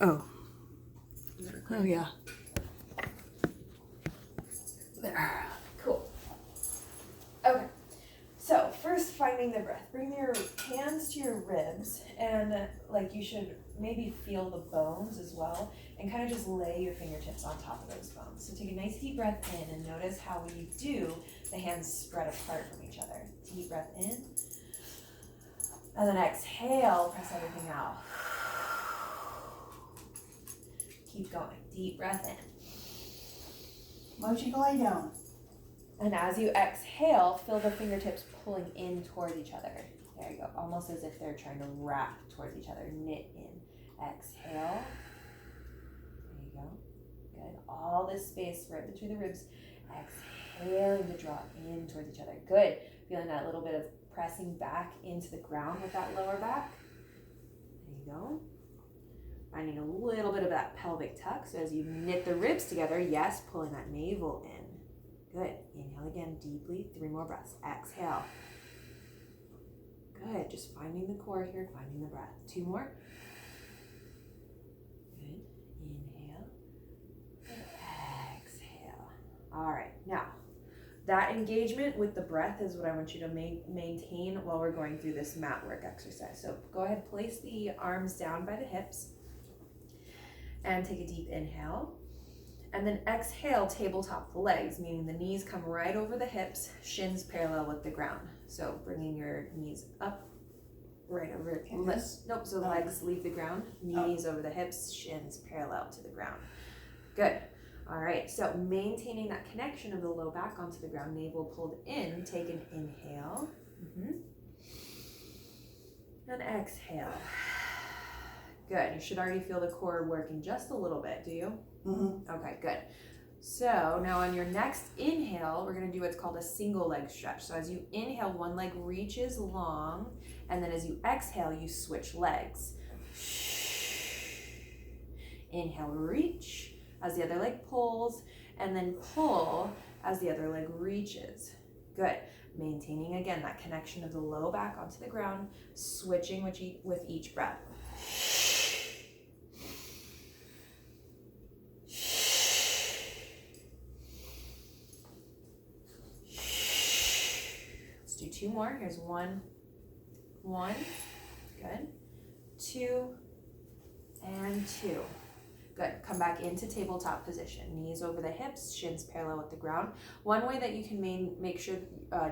Oh. Oh, yeah. There. Cool. Okay. So first, finding the breath. Bring your hands to your ribs, and like you should maybe feel the bones as well, and kind of just lay your fingertips on top of those bones. So take a nice deep breath in, and notice how when you do, the hands spread apart from each other. Deep breath in, and then exhale, press everything out. Keep going. Deep breath in. Why don't you go lie down? And as you exhale, feel the fingertips pulling in towards each other. There you go. Almost as if they're trying to wrap towards each other. Knit in. Exhale. There you go. Good. All this space right between the ribs. Exhaling to draw in towards each other. Good. Feeling that little bit of pressing back into the ground with that lower back. There you go. Finding a little bit of that pelvic tuck. So as you knit the ribs together, yes, pulling that navel in. Good. Inhale again deeply. 3 more breaths. Exhale. Good. Just finding the core here, finding the breath. 2 more. Good. Inhale. And exhale. All right. Now, that engagement with the breath is what I want you to maintain while we're going through this mat work exercise. So go ahead, place the arms down by the hips and take a deep inhale. And then exhale, tabletop the legs, meaning the knees come right over the hips, shins parallel with the ground. So bringing your knees up, right over, nope, so legs leave the ground, knees over the hips, shins parallel to the ground. Good. All right, so maintaining that connection of the low back onto the ground, navel pulled in, take an inhale. And exhale. Good. You should already feel the core working just a little bit, do you? Mm-hmm. Okay, good. So now on your next inhale, we're going to do what's called a single leg stretch. So as you inhale, one leg reaches long, and then as you exhale, you switch legs. Inhale, reach as the other leg pulls, and then pull as the other leg reaches. Good. Maintaining again that connection of the low back onto the ground, switching with each breath. Let's do 2 more. Here's one. Good. 2 and 2. Good. Come back into tabletop position. Knees over the hips, shins parallel with the ground. One way that you can make sure,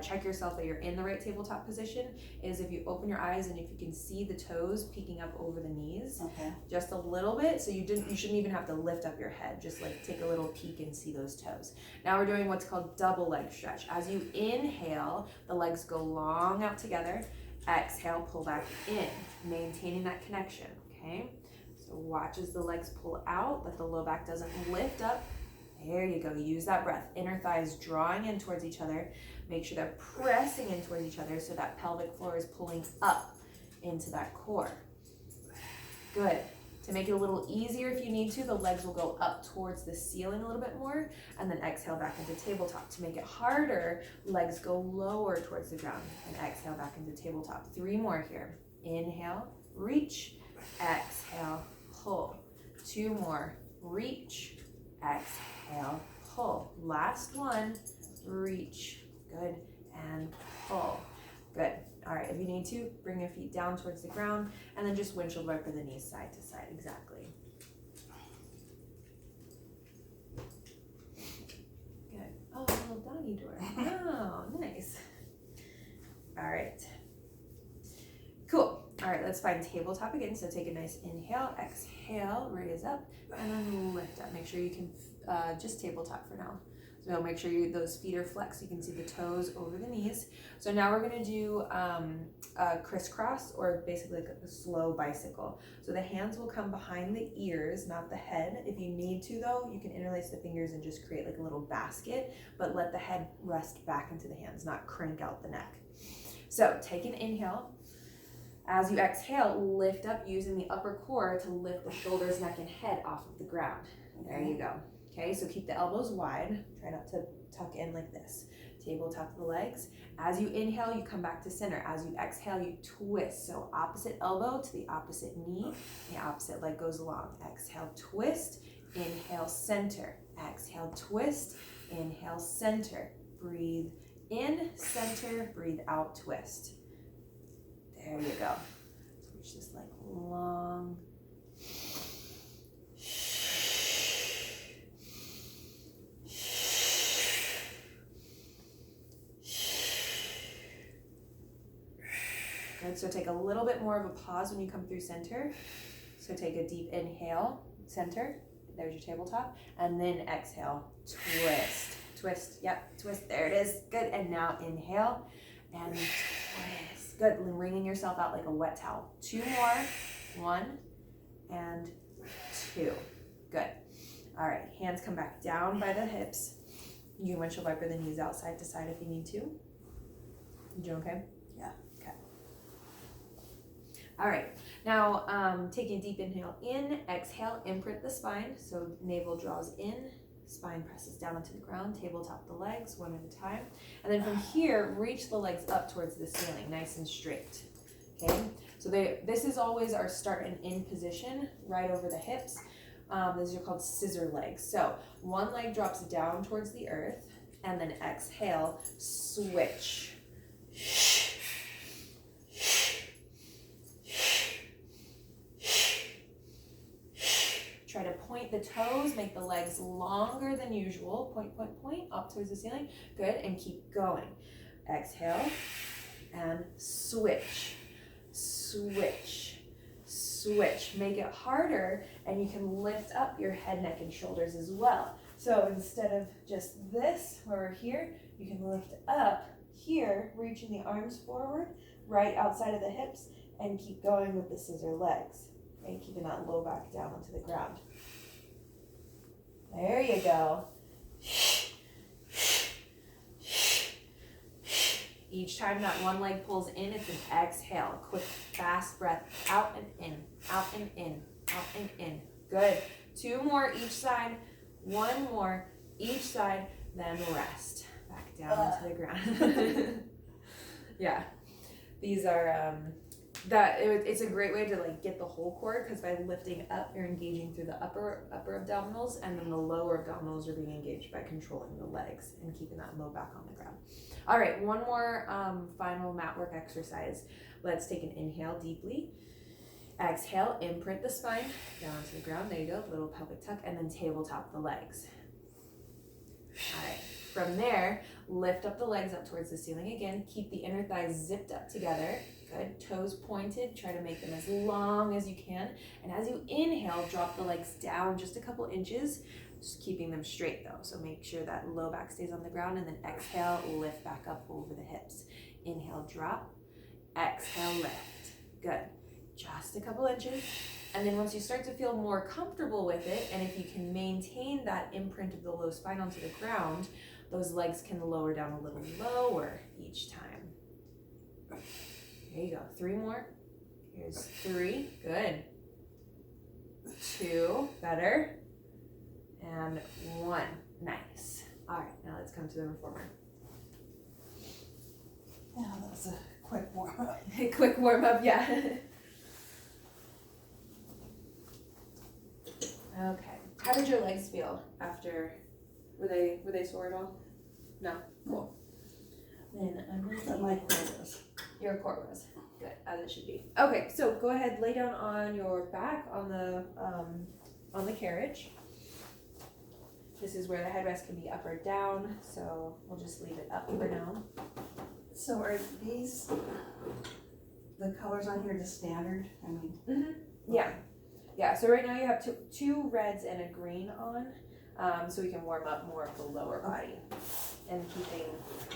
check yourself that you're in the right tabletop position is if you open your eyes and if you can see the toes peeking up over the knees. Okay. Just a little bit. So you shouldn't even have to lift up your head. Just like take a little peek and see those toes. Now we're doing what's called double leg stretch. As you inhale, the legs go long out together. Exhale, pull back in, maintaining that connection, okay? So watch as the legs pull out, but the low back doesn't lift up. There you go. Use that breath. Inner thighs drawing in towards each other. Make sure they're pressing in towards each other so that pelvic floor is pulling up into that core. Good. To make it a little easier if you need to, the legs will go up towards the ceiling a little bit more, and then exhale back into tabletop. To make it harder, legs go lower towards the ground, and exhale back into tabletop. 3 more here. Inhale, reach, exhale, pull. 2 more, reach, exhale, pull. Last one, reach, good, and pull. Good. All right, if you need to, bring your feet down towards the ground, and then just windshield wiper the knees side to side, exactly. Good. Oh, a little doggy door. Oh, nice. All right. Cool. All right, let's find tabletop again. So take a nice inhale, exhale, raise up, and then lift up. Make sure you can just tabletop for now. So make sure those feet are flexed. You can see the toes over the knees. So now we're going to do a crisscross, or basically like a slow bicycle. So the hands will come behind the ears, not the head. If you need to, though, you can interlace the fingers and just create like a little basket, but let the head rest back into the hands, not crank out the neck. So take an inhale. As you exhale, lift up using the upper core to lift the shoulders, neck, and head off of the ground. There you go. Okay, so keep the elbows wide. Try not to tuck in like this. tabletop the legs. As you inhale, you come back to center. As you exhale, you twist. So opposite elbow to the opposite knee, the opposite leg goes along. Exhale, twist, inhale, center. Exhale, twist, inhale, center. Breathe in, center, breathe out, twist. There you go. Let's reach this leg long. Good, so take a little bit more of a pause when you come through center. So take a deep inhale, center, there's your tabletop, and then exhale, twist, twist, yep, twist, there it is, good, and now inhale, and twist, good, wringing yourself out like a wet towel. 2 more, 1, and 2, good. All right, hands come back down by the hips. You can windshield wiper the knees out side to side if you need to. You doing okay? Yeah. Okay. All right, now taking a deep inhale in, exhale, imprint the spine. So navel draws in, spine presses down onto the ground, tabletop the legs one at a time. And then from here, reach the legs up towards the ceiling, nice and straight. Okay, so this is always our start and end position, right over the hips. These are called scissor legs. So one leg drops down towards the earth, and then exhale, switch. Try to point the toes, make the legs longer than usual. Point, point, point, up towards the ceiling. Good, and keep going. Exhale, and switch, switch, switch. Make it harder, and you can lift up your head, neck, and shoulders as well. So instead of just this, where we're here, you can lift up here, reaching the arms forward, right outside of the hips, and keep going with the scissor legs. Okay, keeping that low back down onto the ground. There you go. Each time that one leg pulls in, it's an exhale. A quick, fast breath out and in, out and in, out and in. Good. 2 more each side. 1 more each side, then rest. Back down to the ground. Yeah. These are it's a great way to like get the whole core, because by lifting up, you're engaging through the upper abdominals, and then the lower abdominals are being engaged by controlling the legs and keeping that low back on the ground. All right, 1 more final mat work exercise. Let's take an inhale deeply. Exhale, imprint the spine down to the ground. There you go, little pelvic tuck, and then tabletop the legs. All right, from there, lift up the legs up towards the ceiling again. Keep the inner thighs zipped up together. Good, toes pointed, try to make them as long as you can. And as you inhale, drop the legs down just a couple inches, just keeping them straight though. So make sure that low back stays on the ground, and then exhale, lift back up over the hips. Inhale, drop, exhale, lift. Good, just a couple inches. And then once you start to feel more comfortable with it, and if you can maintain that imprint of the low spine onto the ground, those legs can lower down a little lower each time. There you go, 3 more. Here's 3, good. 2, better. And 1, nice. All right, now let's come to the reformer. Yeah, that was a quick warm up. Quick warm up, yeah. Okay, how did your legs feel after, were they sore at all? No, cool. Then I'm gonna But my core was. Your core was good, as it should be. Okay, so go ahead, lay down on your back on the carriage. This is where the headrest can be up or down, so we'll just leave it up for now. So are these the colors on here just standard? I mean, Yeah. So right now you have two reds and a green on, so we can warm up more of the lower body. And keeping,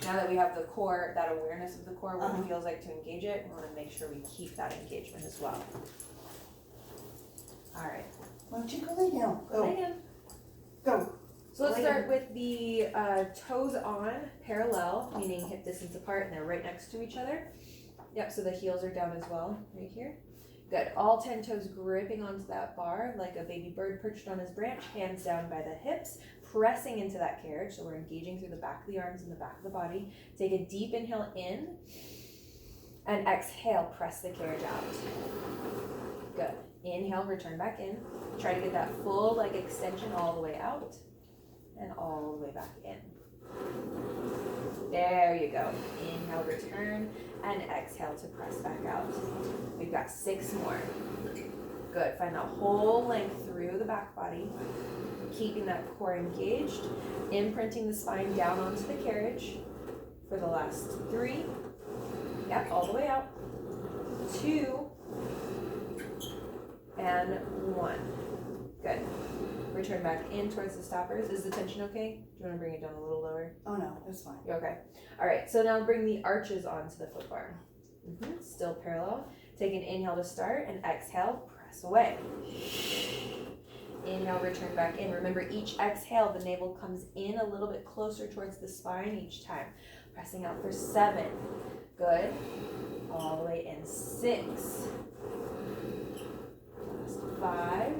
now that we have the core, that awareness of the core, what it feels like to engage it, we want to make sure we keep that engagement as well. All right. why don't you go lay down? Go. Lay down. Go. So let's start with the toes on, parallel, meaning hip distance apart, and they're right next to each other. Yep, so the heels are down as well, right here. Good. All 10 toes gripping onto that bar like a baby bird perched on his branch, hands down by the hips, pressing into that carriage. So we're engaging through the back of the arms and the back of the body. Take a deep inhale in, and exhale, press the carriage out. Good. Inhale, return back in. Try to get that full leg extension all the way out and all the way back in. There you go. Inhale, return, and exhale to press back out. We've got 6 more. Good. Find that whole length through the back body, keeping that core engaged, imprinting the spine down onto the carriage for the last 3. Yep, all the way out. 2 and 1. Good. Return back in towards the stoppers. Is the tension okay? Do you want to bring it down a little lower? Oh no, that's fine. You're okay. All right, so now bring the arches onto the foot bar. Still parallel. Take an inhale to start and exhale, press away. Inhale, return back in. Remember, each exhale, the navel comes in a little bit closer towards the spine each time. Pressing out for 7. Good. All the way in. 6. Last 5.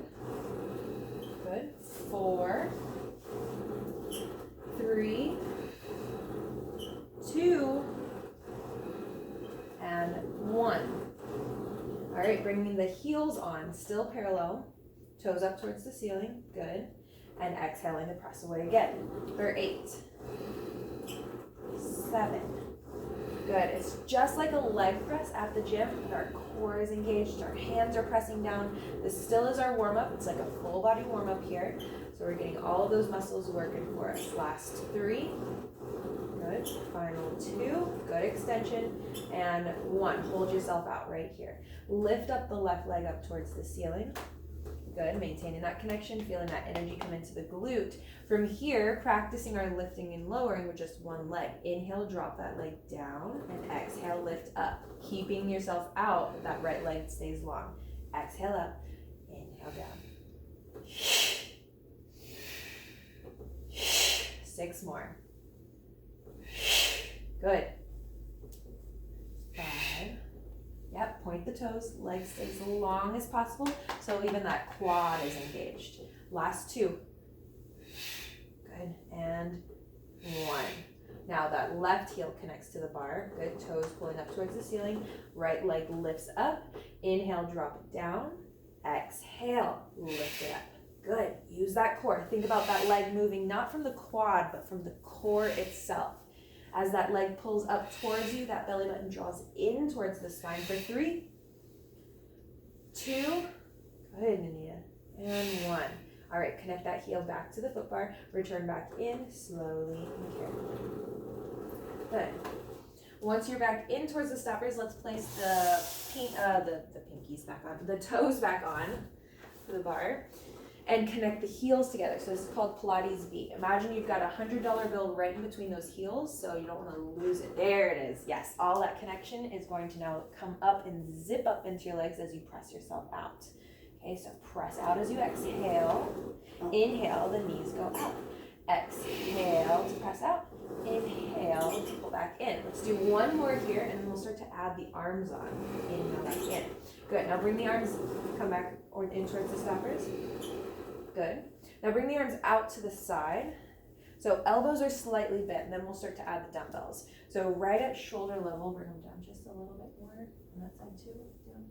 Good. 4. 3. 2. And 1. All right, bringing the heels on, still parallel. Toes up towards the ceiling. Good. And exhaling to press away again. For 8. 7. Good. It's just like a leg press at the gym, but our core is engaged, our hands are pressing down. This still is our warm-up. It's like a full body warm-up here. So we're getting all of those muscles working for us. Last 3. Good. Final 2. Good extension. And 1. Hold yourself out right here. Lift up the left leg up towards the ceiling. Good. Maintaining that connection, feeling that energy come into the glute. From here, practicing our lifting and lowering with just one leg. Inhale, drop that leg down, and exhale, lift up. Keeping yourself out, that right leg stays long. Exhale up, inhale down. 6 more. Good. 5. Yep, point the toes, leg stays as long as possible, so even that quad is engaged. Last 2. Good, and 1. Now that left heel connects to the bar. Good, toes pulling up towards the ceiling. Right leg lifts up. Inhale, drop it down. Exhale, lift it up. Good, use that core. Think about that leg moving not from the quad, but from the core itself. As that leg pulls up towards you, that belly button draws in towards the spine for 3, 2, good, Anita, and 1. All right, connect that heel back to the foot bar, return back in, slowly and carefully. Good. Once you're back in towards the stoppers, let's place the pinkies back on, the toes back on to the bar. And connect the heels together. So this is called Pilates V. Imagine you've got a $100 bill right in between those heels, so you don't want to lose it. There it is. Yes, all that connection is going to now come up and zip up into your legs as you press yourself out. Okay, so press out as you exhale. Inhale, the knees go up. Exhale to press out. Inhale to pull back in. Let's do one more here, and then we'll start to add the arms on. Inhale back in. Good. Now bring the arms, come back or in towards the stoppers. Good. Now bring the arms out to the side. So elbows are slightly bent, and then we'll start to add the dumbbells. So right at shoulder level, bring them down just a little bit more. On that side too. Down,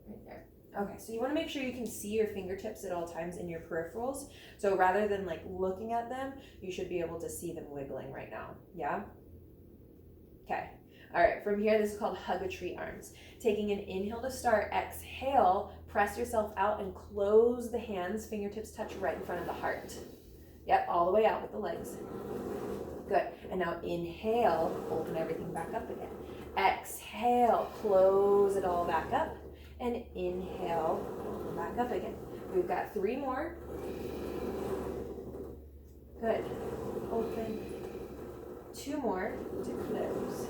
right there. Okay, so you want to make sure you can see your fingertips at all times in your peripherals. So rather than like looking at them, you should be able to see them wiggling right now. Yeah? Okay. All right, from here, this is called hug a tree arms. Taking an inhale to start, exhale, press yourself out and close the hands, fingertips touch right in front of the heart. Yep, all the way out with the legs. Good, and now inhale, open everything back up again. Exhale, close it all back up, and inhale, open back up again. We've got 3 more. Good, open, 2 more to close.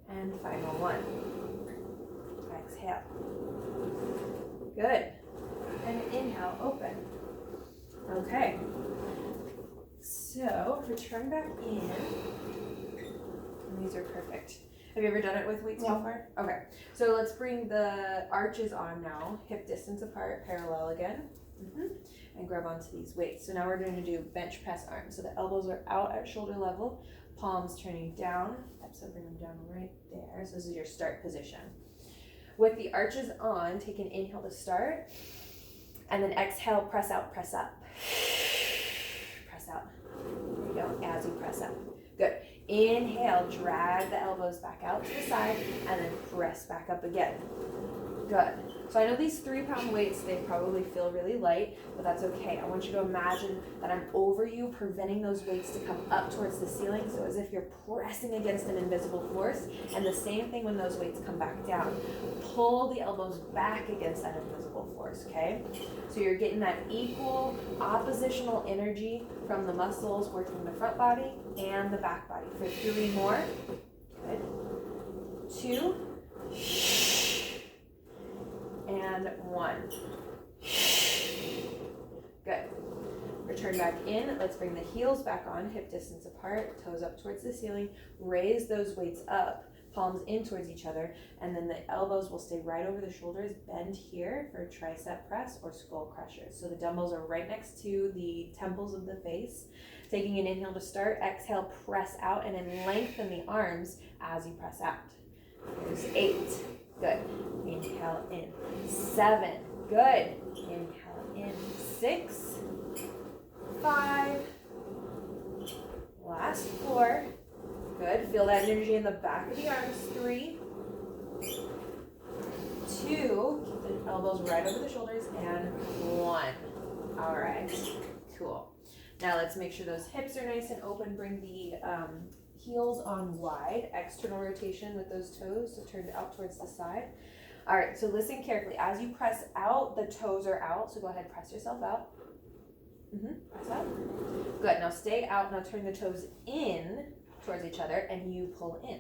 And final 1. Exhale. Good. And inhale, open. Okay. So return back in. And these are perfect. Have you ever done it with weights before? Okay. So let's bring the arches on now. Hip distance apart, parallel again. And grab onto these weights. So now we're going to do bench press arms. So the elbows are out at shoulder level, palms turning down. So bring them down right there. So this is your start position. With the arches on, take an inhale to start. And then exhale, press out, press up. Press out. There you go, as you press up. Good. Inhale, drag the elbows back out to the side, and then press back up again. Good. So I know these 3-pound weights, they probably feel really light, but that's okay. I want you to imagine that I'm over you, preventing those weights to come up towards the ceiling, so as if you're pressing against an invisible force. And the same thing when those weights come back down. Pull the elbows back against that invisible force, okay? So you're getting that equal oppositional energy from the muscles working the front body and the back body. For 3 more. Good. 2. And 1. Good. Return back in. Let's bring the heels back on, hip distance apart, toes up towards the ceiling. Raise those weights up, palms in towards each other, and then the elbows will stay right over the shoulders. Bend here for tricep press or skull crushers. So the dumbbells are right next to the temples of the face. Taking an inhale to start, exhale, press out, and then lengthen the arms as you press out. There's 8. Good. Inhale in. 7. Good. Inhale in. 6. 5. Last 4. Good. Feel that energy in the back of the arms. 3. 2. Keep the elbows right over the shoulders. And 1. All right. Cool. Now let's make sure those hips are nice and open. Bring the heels on wide, external rotation with those toes, so turned out towards the side. All right, so listen carefully. As you press out, the toes are out, so go ahead, press yourself out. Press out. Good, now stay out. Now turn the toes in towards each other, and you pull in.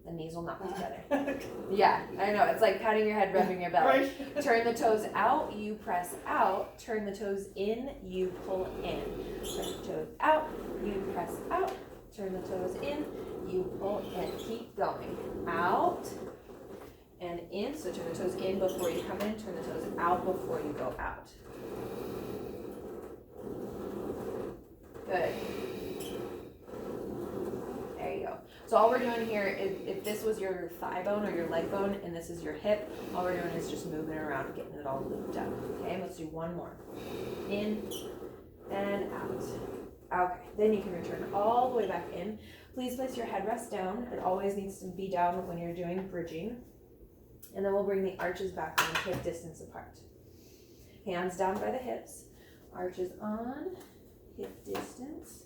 The knees will knock together. Yeah, I know, it's like patting your head, rubbing your belly. Right. Turn the toes out, you press out. Turn the toes in, you pull in. Turn the toes out, you press out. Turn the toes in, you pull in. Keep going. Out and in. So turn the toes in before you come in. Turn the toes out before you go out. Good. There you go. So all we're doing here is, if this was your thigh bone or your leg bone and this is your hip, all we're doing is just moving it around, getting it all looped up. Okay, let's do one more. In and out. Okay, then you can return all the way back in. Please place your headrest down. It always needs to be down when you're doing bridging. And then we'll bring the arches back on, hip distance apart. Hands down by the hips. Arches on, hip distance.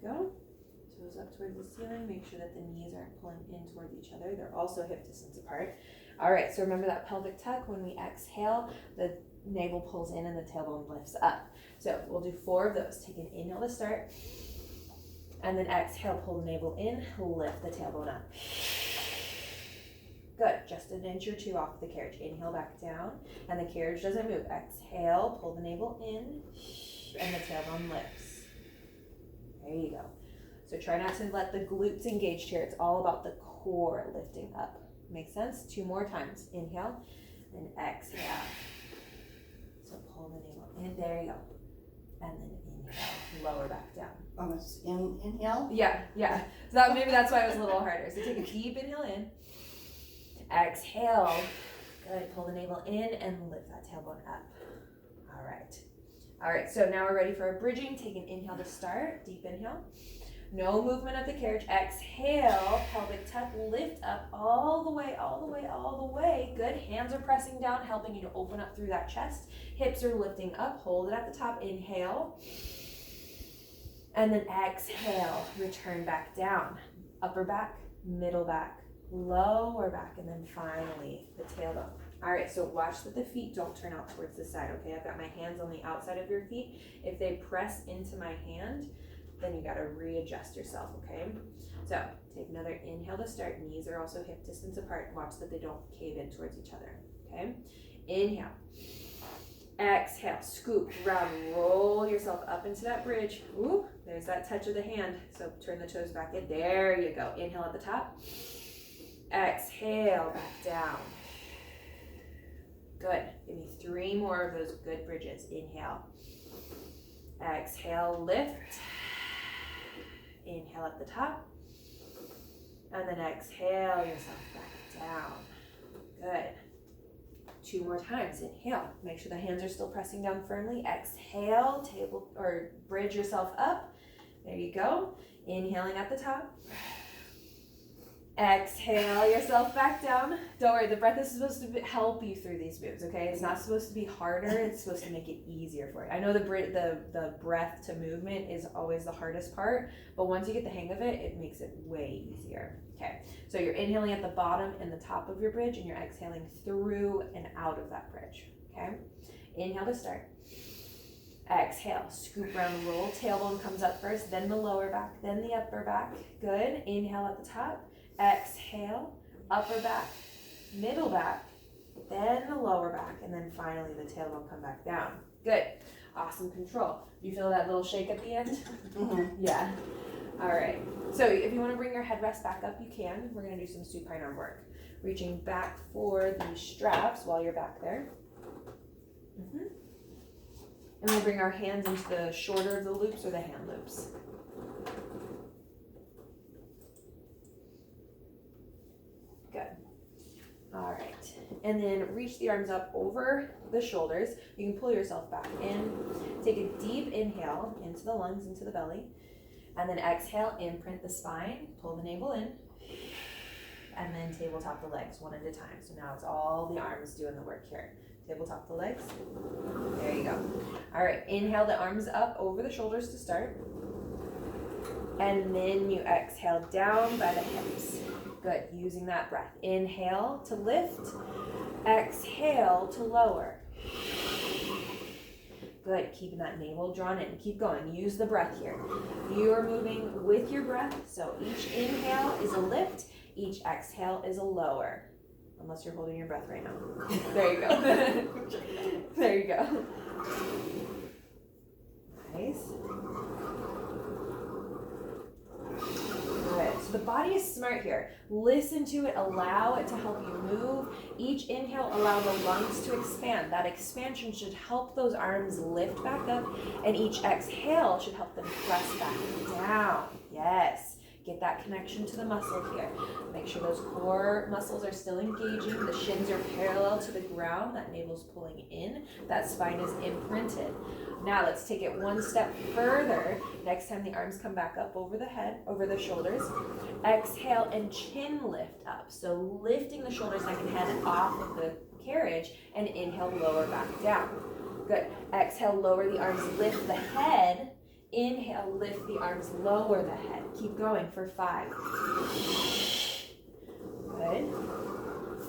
There you go. Toes up towards the ceiling. Make sure that the knees aren't pulling in towards each other. They're also hip distance apart. All right, so remember that pelvic tuck. When we exhale, the navel pulls in and the tailbone lifts up. So we'll do 4 of those. Take an inhale to start. And then exhale, pull the navel in, lift the tailbone up. Good, just an inch or 2 off the carriage. Inhale back down, and the carriage doesn't move. Exhale, pull the navel in, and the tailbone lifts. There you go. So try not to let the glutes engage here. It's all about the core lifting up. Make sense? 2 more times. Inhale, and exhale. So pull the navel in. There you go. And then inhale, lower back down. Oh, it's inhale? Yeah. So maybe that's why it was a little harder. So take a deep inhale in. Exhale. Good. Pull the navel in and lift that tailbone up. All right. So now we're ready for a bridging. Take an inhale to start. Deep inhale. No movement of the carriage. Exhale. Pelvic tuck. Lift up all the way, all the way, all the way. Good. Hands are pressing down, helping you to open up through that chest. Hips are lifting up. Hold it at the top. Inhale. And then exhale. Return back down. Upper back, middle back, lower back, and then finally the tailbone. All right, so watch that the feet don't turn out towards the side, okay? I've got my hands on the outside of your feet. If they press into my hand, then you gotta readjust yourself, okay? So take another inhale to start. Knees are also hip distance apart. Watch that they don't cave in towards each other, okay? Inhale. Exhale, scoop, round, roll yourself up into that bridge. Ooh, there's that touch of the hand. So turn the toes back in. There you go. Inhale at the top. Exhale, back down. Good. Give me 3 more of those good bridges. Inhale. Exhale, lift. Inhale at the top. And then exhale yourself back down. Good. 2 more times. Inhale. Make sure the hands are still pressing down firmly. Exhale, table or bridge yourself up. There you go. Inhaling at the top. Exhale yourself back down. Don't worry, the breath is supposed to help you through these moves, okay? It's not supposed to be harder. It's supposed to make it easier for you. I know the breath to movement is always the hardest part, but once you get the hang of it, it makes it way easier. Okay, so you're inhaling at the bottom and the top of your bridge, and you're exhaling through and out of that bridge, okay? Inhale to start. Exhale, scoop around, roll. Tailbone comes up first, then the lower back, then the upper back. Good. Inhale at the top. Exhale, upper back, middle back, then the lower back, and then finally the tailbone come back down. Good. Awesome control. You feel that little shake at the end? Mm-hmm. Yeah. All right. So if you want to bring your headrest back up, you can. We're going to do some supine arm work. Reaching back for the straps while you're back there. And we'll bring our hands into the shorter of the loops or the hand loops. Good. All right. And then reach the arms up over the shoulders. You can pull yourself back in. Take a deep inhale into the lungs, into the belly. And then exhale, imprint the spine, pull the navel in. And then tabletop the legs one at a time. So now it's all the arms doing the work here. Tabletop the legs. There you go. All right. Inhale the arms up over the shoulders to start. And then you exhale down by the hips. Good, using that breath. Inhale to lift, exhale to lower. Good, keeping that navel drawn in. Keep going, use the breath here. You are moving with your breath, so each inhale is a lift, each exhale is a lower. Unless you're holding your breath right now. There you go. There you go. Nice. Good. So the body is smart here. Listen to it, allow it to help you move. Each inhale, allow the lungs to expand. That expansion should help those arms lift back up, and each exhale should help them press back down. Yes. Get that connection to the muscle here. Make sure those core muscles are still engaging. The shins are parallel to the ground. That navel's pulling in. That spine is imprinted. Now let's take it one step further. Next time the arms come back up over the head, over the shoulders. Exhale and chin lift up. So lifting the shoulders, neck, and head off of the carriage, and inhale, lower back down. Good. Exhale, lower the arms, lift the head. Inhale, lift the arms, lower the head. Keep going for 5. Good.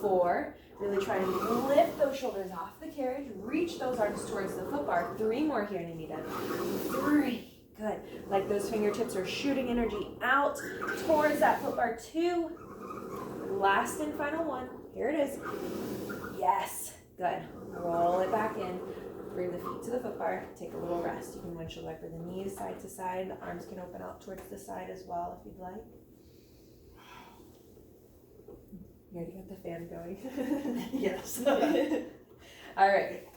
4. Really try and lift those shoulders off the carriage. Reach those arms towards the foot bar. 3 more here, Nanita. 3. Good. Like those fingertips are shooting energy out towards that foot bar. 2. Last and final 1. Here it is. Yes. Good. Roll it back in. Bring the feet to the foot bar. Take a little rest. You can windshield wiper the knees side to side. The arms can open out towards the side as well if you'd like. You already got the fan going. Yes. All right.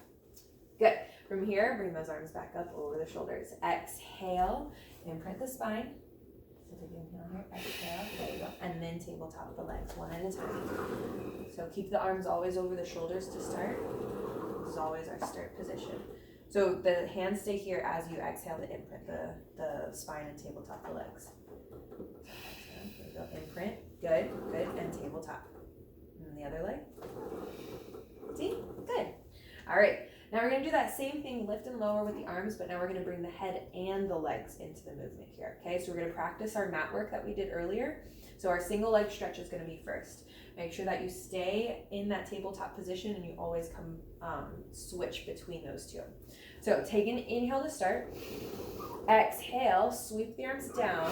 Good. From here, bring those arms back up over the shoulders. Exhale. Imprint the spine. So take an inhale here. Exhale. There you go. And then tabletop the legs one at a time. So keep the arms always over the shoulders to start. This is always our start position. So the hands stay here as you exhale to imprint the spine and tabletop the legs. There we go. Imprint. Good. Good. And tabletop. And the other leg. See? Good. All right. Now we're going to do that same thing, lift and lower with the arms, but now we're going to bring the head and the legs into the movement here. Okay, so we're going to practice our mat work that we did earlier. So our single leg stretch is going to be first. Make sure that you stay in that tabletop position and you always come switch between those two. So take an inhale to start. Exhale, sweep the arms down.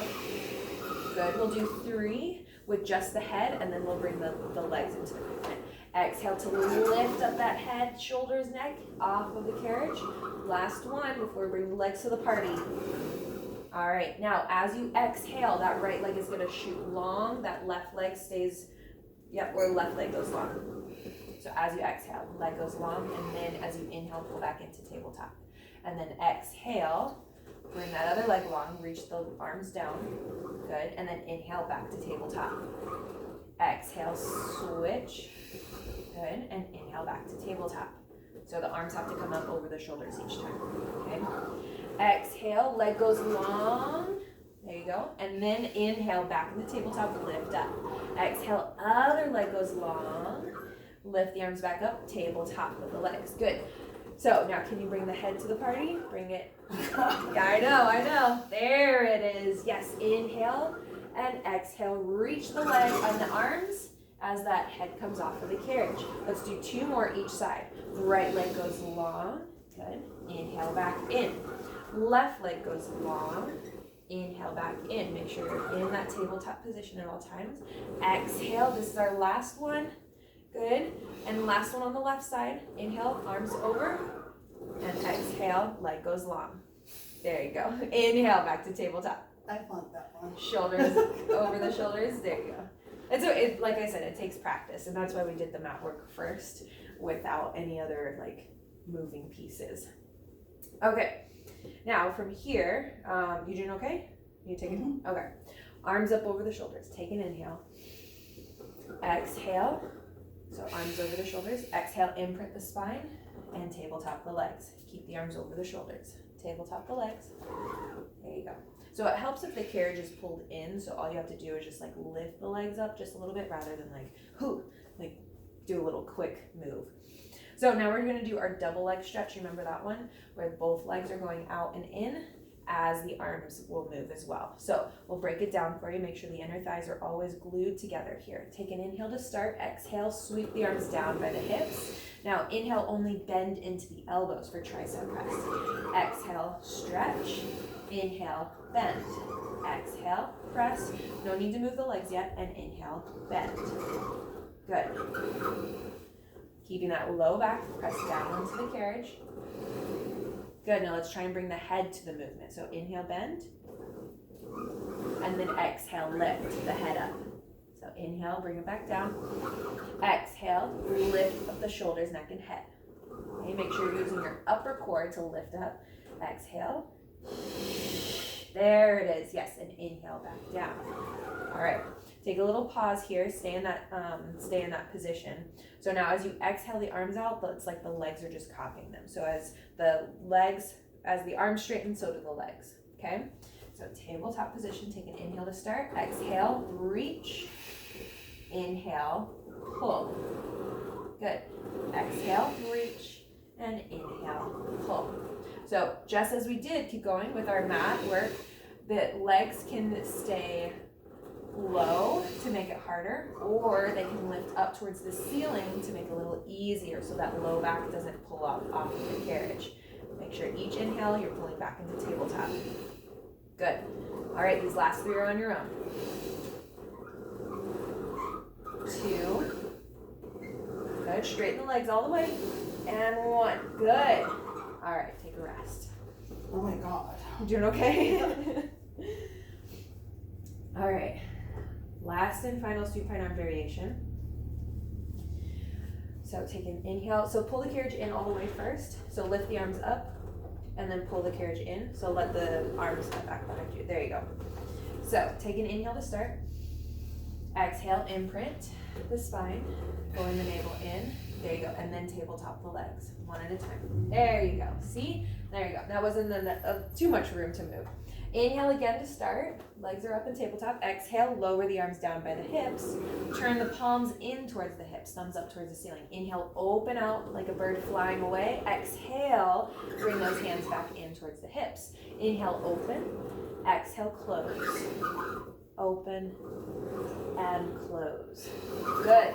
Good, we'll do 3 with just the head, and then we'll bring the legs into the movement. Exhale to lift up that head, shoulders, neck, off of the carriage. Last one before we bring the legs to the party. All right, now as you exhale, that right leg is going to shoot long, that left leg stays Yep, or left leg goes long. So as you exhale, leg goes long, and then as you inhale, pull back into tabletop. And then exhale, bring that other leg long, reach the arms down. Good, and then inhale back to tabletop. Exhale, switch. Good, and inhale back to tabletop. So the arms have to come up over the shoulders each time, okay? Exhale, leg goes long. There you go. And then inhale, back in the tabletop, lift up. Exhale, other leg goes long. Lift the arms back up, tabletop with the legs. Good. So now can you bring the head to the party? Bring it. Yeah, I know. There it is. Yes, inhale and exhale. Reach the leg on the arms as that head comes off of the carriage. Let's do 2 more each side. Right leg goes long. Good. Inhale back in. Left leg goes long. Inhale back in. Make sure you're in that tabletop position at all times. Exhale. This is our last one. Good. And last one on the left side. Inhale, arms over. And exhale, leg goes long. There you go. Inhale, back to tabletop. I want that one. Shoulders over the shoulders. There you go. And so, like I said, it takes practice. And that's why we did the mat work first without any other like moving pieces. Okay. Now from here, you doing okay? You taking? Okay. Arms up over the shoulders. Take an inhale. Exhale. So arms over the shoulders. Exhale, imprint the spine and tabletop the legs. Keep the arms over the shoulders. Tabletop the legs. There you go. So it helps if the carriage is pulled in. So all you have to do is just like lift the legs up just a little bit rather than like do a little quick move. So now we're going to do our double leg stretch. Remember that one where both legs are going out and in as the arms will move as well. So we'll break it down for you. Make sure the inner thighs are always glued together here. Take an inhale to start. Exhale, sweep the arms down by the hips. Now inhale, only bend into the elbows for tricep press. Exhale, stretch. Inhale, bend. Exhale, press. No need to move the legs yet. And inhale, bend. Good. Keeping that low back, press down into the carriage. Good, now let's try and bring the head to the movement. So inhale, bend. And then exhale, lift the head up. So inhale, bring it back down. Exhale, lift up the shoulders, neck, and head. Okay, make sure you're using your upper core to lift up. Exhale. There it is, yes, and inhale back down. All right, take a little pause here, stay in that position. So now as you exhale the arms out, it's like the legs are just copying them. So as the arms straighten, so do the legs, okay? So tabletop position, take an inhale to start. Exhale, reach. Inhale, pull. Good. Exhale, reach, and inhale, pull. So just as we did, keep going with our mat work, the legs can stay low to make it harder, or they can lift up towards the ceiling to make it a little easier so that low back doesn't pull off of the carriage. Make sure each inhale you're pulling back into tabletop. Good. All right, these last 3 are on your own. 2. Good. Straighten the legs all the way. And 1. Good. All right, take a rest. Oh my God. You doing okay? All right. Last and final supine arm variation. So take an inhale. So pull the carriage in all the way first. So lift the arms up and then pull the carriage in. So let the arms come back behind you. There you go. So take an inhale to start. Exhale, imprint the spine. Pulling the navel in. There you go. And then tabletop the legs. 1 at a time. There you go. See? There you go. That wasn't too much room to move. Inhale again to start. Legs are up in tabletop. Exhale, lower the arms down by the hips. Turn the palms in towards the hips, thumbs up towards the ceiling. Inhale, open out like a bird flying away. Exhale, bring those hands back in towards the hips. Inhale, open. Exhale, close. Open and close. Good.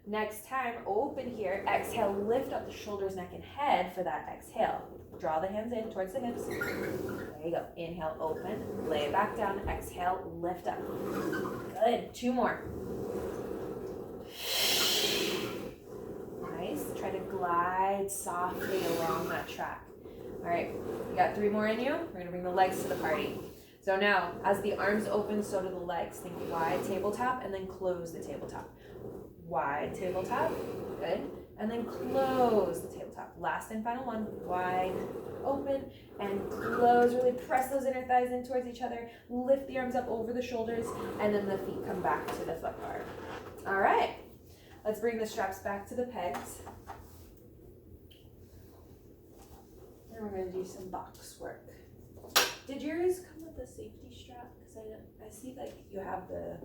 Next time, open here. Exhale, lift up the shoulders, neck, and head for that exhale. Draw the hands in towards the hips. There you go. Inhale, open. Lay it back down. Exhale, lift up. Good. 2 more. Nice. Try to glide softly along that track. All right. You got 3 more in you. We're going to bring the legs to the party. So now, as the arms open, so do the legs. Think wide tabletop and then close the tabletop. wide tabletop, good. And then close the tabletop. Last and final one, wide, open, and close. Really press those inner thighs in towards each other. Lift the arms up over the shoulders, and then the feet come back to the foot bar. All right, let's bring the straps back to the pegs. And we're gonna do some box work. Did yours come with a safety strap? Because I see like you have the,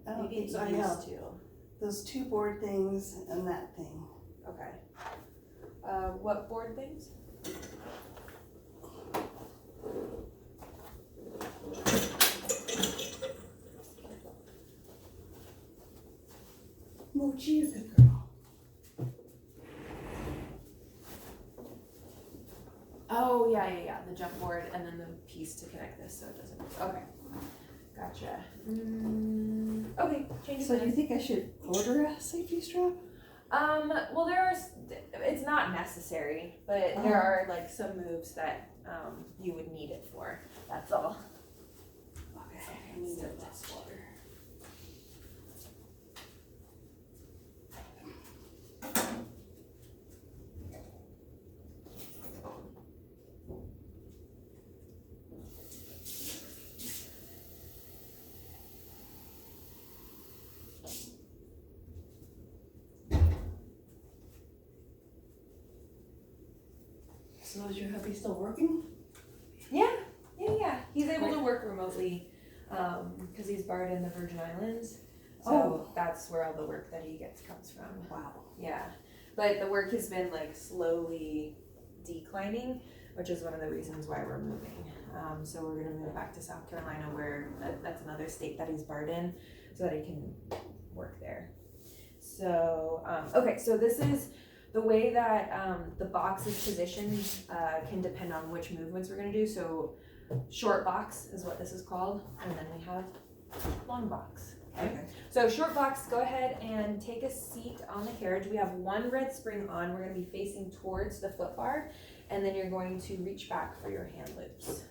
I don't maybe think it so. I used have to. those 2 board things and that thing. Okay. What board things? Mochi, you're a good girl. Oh, yeah. The jump board and then the piece to connect this so it doesn't. Okay. Gotcha. Okay, change So do you think I should order a safety strap? Well, it's not necessary, but there are like some moves that you would need it for. That's all. Okay, I need a glass of water. So is your hubby still working? Yeah. He's able to work remotely because he's barred in the Virgin Islands. So that's where all the work that he gets comes from. Wow. Yeah. But the work has been like slowly declining, which is one of the reasons why we're moving. So we're going to move back to South Carolina where that's another state that he's barred in so that he can work there. So, okay, so this is the way that the box is positioned can depend on which movements we're going to do. So short box is what this is called, and then we have long box. Okay. So short box, go ahead and take a seat on the carriage. We have one red spring on. We're going to be facing towards the foot bar, and then you're going to reach back for your hand loops.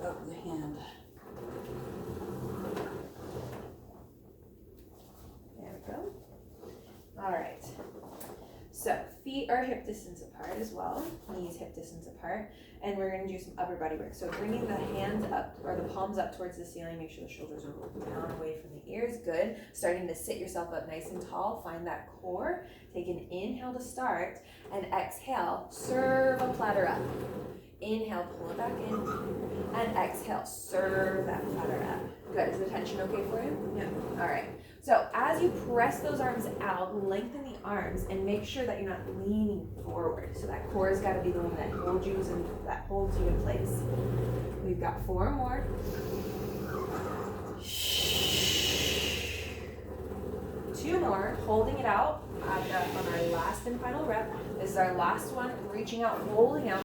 Oh, the hand. There we go. All right. So feet are hip distance apart as well. Knees hip distance apart. And we're going to do some upper body work. So bringing the hands up or the palms up towards the ceiling. Make sure the shoulders are rolled down away from the ears. Good. Starting to sit yourself up nice and tall. Find that core. Take an inhale to start. And exhale. Serve a platter up. Inhale, pull it back in, and exhale, serve that platter up. Good, is the tension okay for you? Yeah. All right, so as you press those arms out, lengthen the arms, and make sure that you're not leaning forward. So that core has got to be the one that holds you in place. We've got 4 more. 2 more, holding it out on our last and final rep. This is our last one, reaching out, rolling out.